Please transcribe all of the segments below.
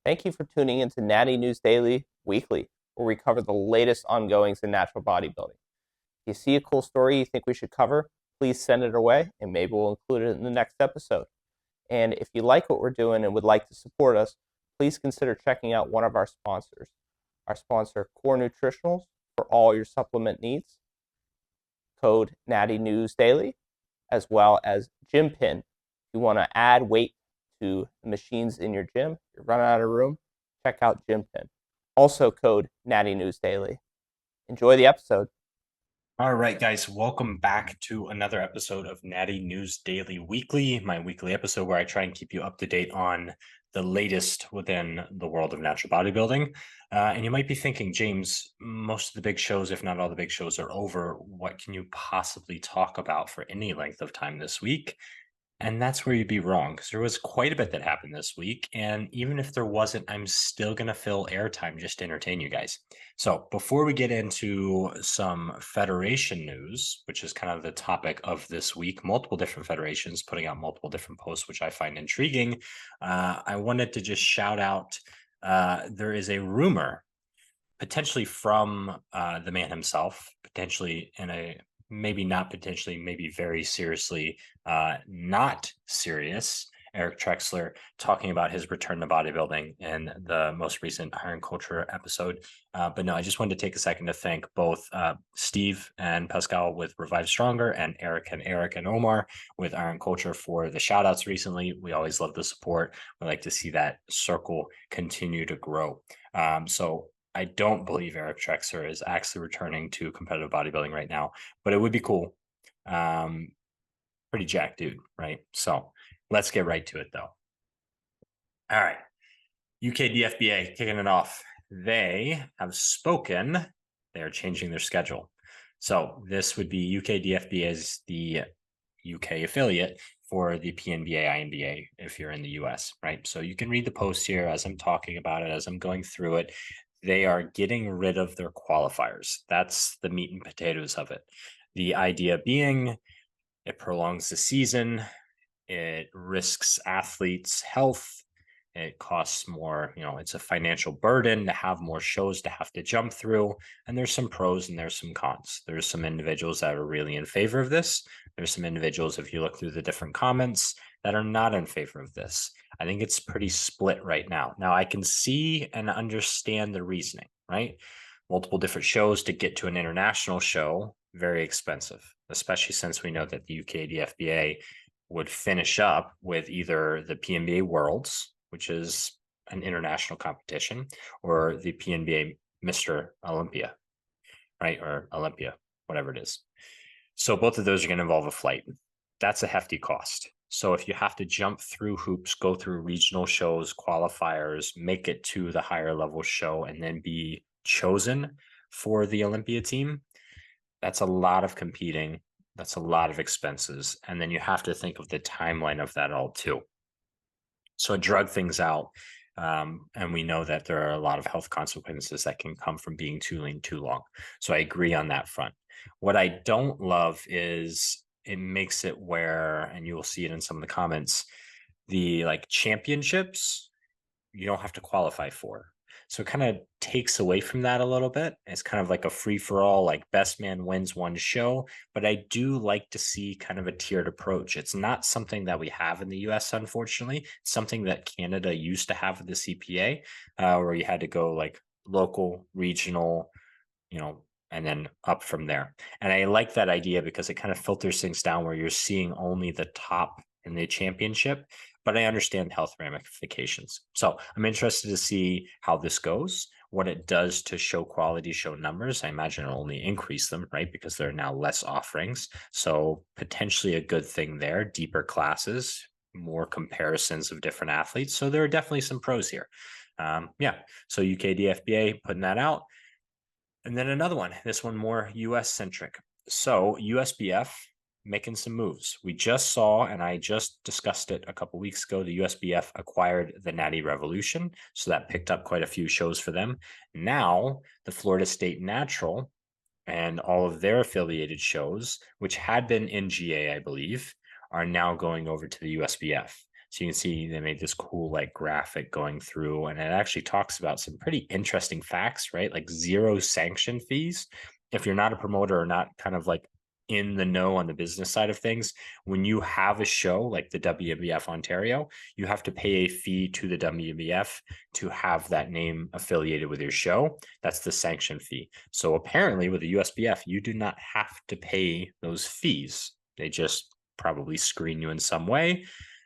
Thank you for tuning in to Natty News Daily Weekly, where we cover the latest ongoings in natural bodybuilding. If you see a cool story you think we should cover, please send it our way, and maybe we'll include it in the next episode. And if you like what we're doing and would like to support us, please consider checking out one of our sponsors. Our sponsor, Core Nutritionals, for all your supplement needs. Code Natty News Daily, as well as GymPin. If you want to add weight to the machines in your gym, you're running out of room, check out GymPin. Also code Natty News Daily. Enjoy the episode. All right, guys, welcome back to another episode of Natty News Daily Weekly, my weekly episode where I try and keep you up to date on the latest within the world of natural bodybuilding. And you might be thinking, James, most of the big shows, if not all the big shows, are over. What can you possibly talk about for any length of time this week? And that's where you'd be wrong, because there was quite a bit that happened this week. And even if there wasn't, I'm still going to fill airtime just to entertain you guys. So before we get into some federation news, which is kind of the topic of this week, multiple different federations putting out multiple different posts, which I find intriguing, I wanted to just shout out, there is a rumor, potentially from the man himself, potentially in a maybe not potentially, maybe very seriously, not serious. Eric Trexler talking about his return to bodybuilding in the most recent Iron Culture episode. But no, I just wanted to take a second to thank both Steve and Pascal with Revive Stronger and Eric and Omar with Iron Culture for the shout outs recently. We always love the support. We like to see that circle continue to grow. So I don't believe Eric Trexler is actually returning to competitive bodybuilding right now, but it would be cool. Pretty jacked dude, right? So let's get right to it, though. All right. UK DFBA kicking it off. They have spoken. They're changing their schedule. So this would be UK DFBA as the UK affiliate for the PNBA, INBA if you're in the US, right? So you can read the post here as I'm talking about it, as I'm going through it. They are getting rid of their qualifiers. That's the meat and potatoes of it. The idea being it prolongs the season, it risks athletes' health, it costs more, it's a financial burden to have more shows to have to jump through. And there's some pros and there's some cons. There's some individuals that are really in favor of this. There's some individuals, if you look through the different comments, that are not in favor of this. I think it's pretty split right now. Now, I can see and understand the reasoning, right? Multiple different shows to get to an international show, very expensive, especially since we know that the UK DFBA would finish up with either the PNBA Worlds, which is an international competition, or the PNBA Mr. Olympia, right? Or Olympia, whatever it is. So both of those are going to involve a flight. That's a hefty cost. So if you have to jump through hoops, go through regional shows, qualifiers, make it to the higher level show, and then be chosen for the Olympia team, that's a lot of competing. That's a lot of expenses. And then you have to think of the timeline of that all too. So it drug things out. And we know that there are a lot of health consequences that can come from being too lean too long. So I agree on that front. What I don't love is it makes it where, and you will see it in some of the comments, the like championships, you don't have to qualify for. So it kind of takes away from that a little bit. It's kind of like a free for all, like best man wins one show. But I do like to see kind of a tiered approach. It's not something that we have in the US, unfortunately. It's something that Canada used to have with the CPA, where you had to go like local, regional, and then up from there. And I like that idea because it kind of filters things down where you're seeing only the top in the championship, but I understand health ramifications. So I'm interested to see how this goes, what it does to show quality, show numbers. I imagine it'll only increase them, right? Because there are now less offerings. So potentially a good thing there, deeper classes, more comparisons of different athletes. So there are definitely some pros here. So UK DFBA putting that out. And then another one, this one more US centric. So USBF making some moves. We just saw, and I just discussed it a couple weeks ago, the USBF acquired the Natty Revolution. So that picked up quite a few shows for them. Now, the Florida State Natural and all of their affiliated shows, which had been in GA, I believe, are now going over to the USBF. So you can see they made this cool like graphic going through, and it actually talks about some pretty interesting facts, right? Like 0 sanction fees. If you're not a promoter or not kind of like in the know on the business side of things, when you have a show like the WBF Ontario, you have to pay a fee to the WBF to have that name affiliated with your show. That's the sanction fee. So apparently with the USBF, you do not have to pay those fees. They just probably screen you in some way.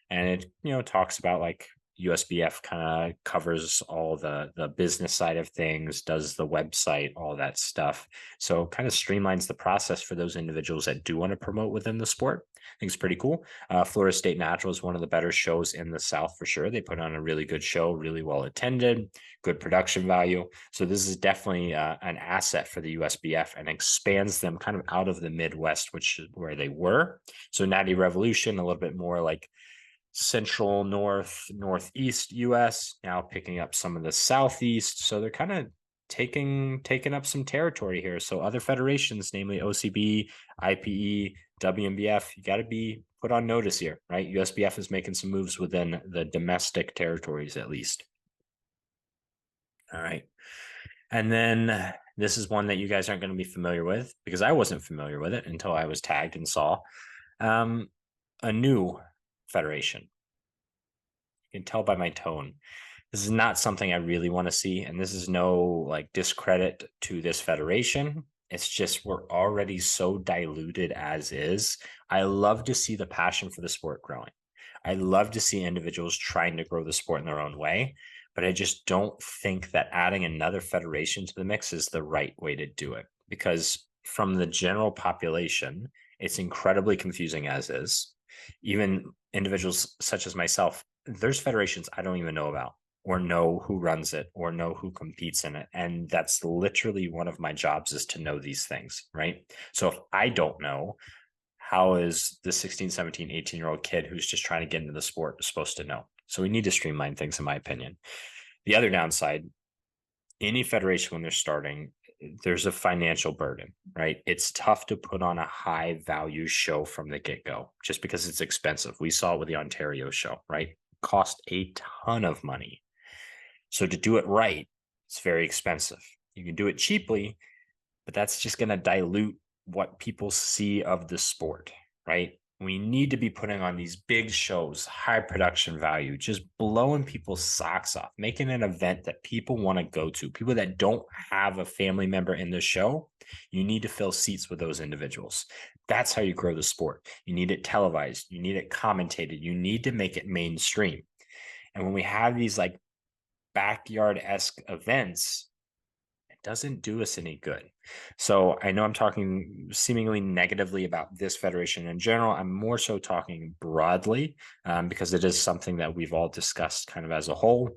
And it, talks about like USBF kind of covers all the business side of things, does the website, all that stuff. So kind of streamlines the process for those individuals that do want to promote within the sport. I think it's pretty cool. Florida State Natural is one of the better shows in the South for sure. They put on a really good show, really well attended, good production value. So this is definitely an asset for the USBF and expands them kind of out of the Midwest, which is where they were. So Natty Revolution, a little bit more like central, northeast US, now picking up some of the southeast. So they're kind of taking up some territory here. So other federations, namely OCB, IPE, WMBF, you got to be put on notice here, right? USBF is making some moves within the domestic territories at least. All right. And then this is one that you guys aren't going to be familiar with because I wasn't familiar with it until I was tagged and saw a new federation. You can tell by my tone. This is not something I really want to see. And this is no like discredit to this federation. It's just we're already so diluted as is. I love to see the passion for the sport growing. I love to see individuals trying to grow the sport in their own way. But I just don't think that adding another federation to the mix is the right way to do it. Because from the general population, it's incredibly confusing as is. Even individuals such as myself, there's federations I don't even know about or know who runs it or know who competes in it. And that's literally one of my jobs is to know these things, right? So if I don't know, how is the 16, 17, 18-year-old kid who's just trying to get into the sport supposed to know? So we need to streamline things, in my opinion. The other downside, any federation when they're starting, there's a financial burden, right? It's tough to put on a high value show from the get-go just because it's expensive. We saw it with the Ontario show, right? Cost a ton of money. So to do it right, it's very expensive. You can do it cheaply, but that's just going to dilute what people see of the sport, right? We need to be putting on these big shows, high production value, just blowing people's socks off, making an event that people want to go to. People that don't have a family member in the show, you need to fill seats with those individuals. That's how you grow the sport. You need it televised. You need it commentated. You need to make it mainstream. And when we have these like backyard-esque events, it doesn't do us any good. So I know I'm talking seemingly negatively about this federation in general. I'm more so talking broadly because it is something that we've all discussed kind of as a whole.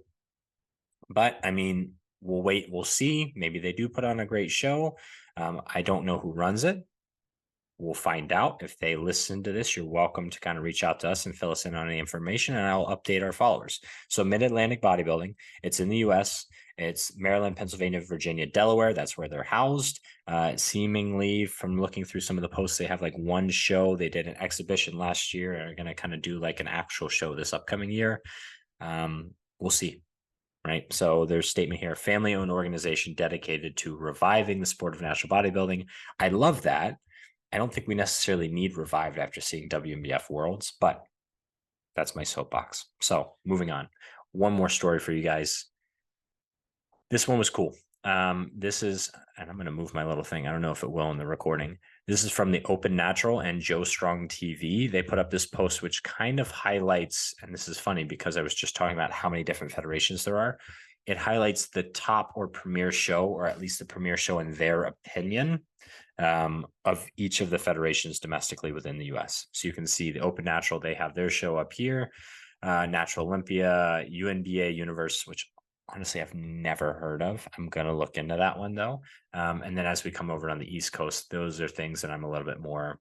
But I mean, we'll wait, we'll see. Maybe they do put on a great show. I don't know who runs it. We'll find out. If they listen to this, you're welcome to kind of reach out to us and fill us in on any information, and I'll update our followers. So Mid-Atlantic Bodybuilding, it's in the U.S. It's Maryland, Pennsylvania, Virginia, Delaware. That's where they're housed. Seemingly, from looking through some of the posts, they have like one show. They did an exhibition last year and are going to kind of do like an actual show this upcoming year. We'll see. Right. So there's a statement here, family-owned organization dedicated to reviving the sport of natural bodybuilding. I love that. I don't think we necessarily need revived after seeing WMBF Worlds, but that's my soapbox. So moving on. One more story for you guys. This one was cool. This is, and I'm going to move my little thing. I don't know if it will in the recording. This is from the Open Natural and Joe Strong TV. They put up this post, which kind of highlights, and this is funny because I was just talking about how many different federations there are. It highlights the top or premier show, or at least the premier show in their opinion, of each of the federations domestically within the US. So you can see the Open Natural, they have their show up here, Natural Olympia, UNBA Universe, which honestly I've never heard of. I'm going to look into that one though. And then as we come over on the East Coast, those are things that I'm a little bit more,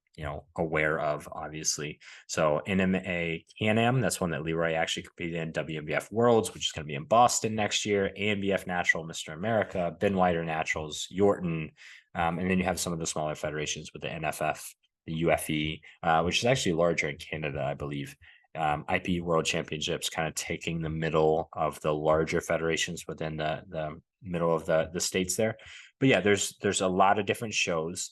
aware of, obviously. So NMA Can-Am, that's one that Leroy actually competed in. WMBF Worlds, which is going to be in Boston next year. AMBF Natural, Mr. America, Ben Wider Naturals, Yorton. And then you have some of the smaller federations with the NFF, the UFE, which is actually larger in Canada, I believe. IP World Championships kind of taking the middle of the larger federations within the middle of the states there. But yeah, there's a lot of different shows.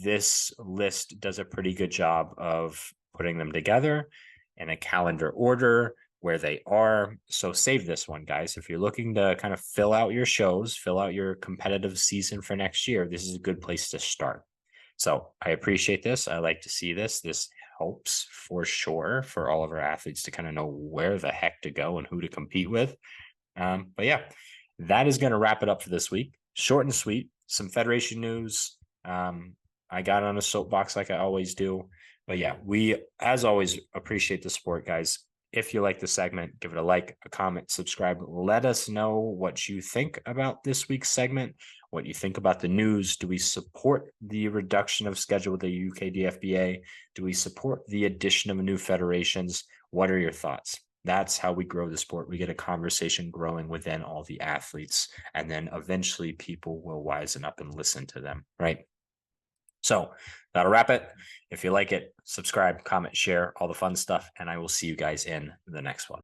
This list does a pretty good job of putting them together in a calendar order where they are. So save this one, guys. If you're looking to kind of fill out your shows, fill out your competitive season for next year, this is a good place to start. So I appreciate this. I like to see this. This helps for sure for all of our athletes to kind of know where the heck to go and who to compete with. But yeah, that is going to wrap it up for this week. Short and sweet, some federation news. I got on a soapbox like I always do. But yeah, we, as always, appreciate the support, guys. If you like the segment, give it a like, a comment, subscribe. Let us know what you think about this week's segment, what you think about the news. Do we support the reduction of schedule with the UK DFBA? Do we support the addition of new federations? What are your thoughts? That's how we grow the sport. We get a conversation growing within all the athletes, and then eventually people will wisen up and listen to them, right? So that'll wrap it. If you like it, subscribe, comment, share, all the fun stuff, and I will see you guys in the next one.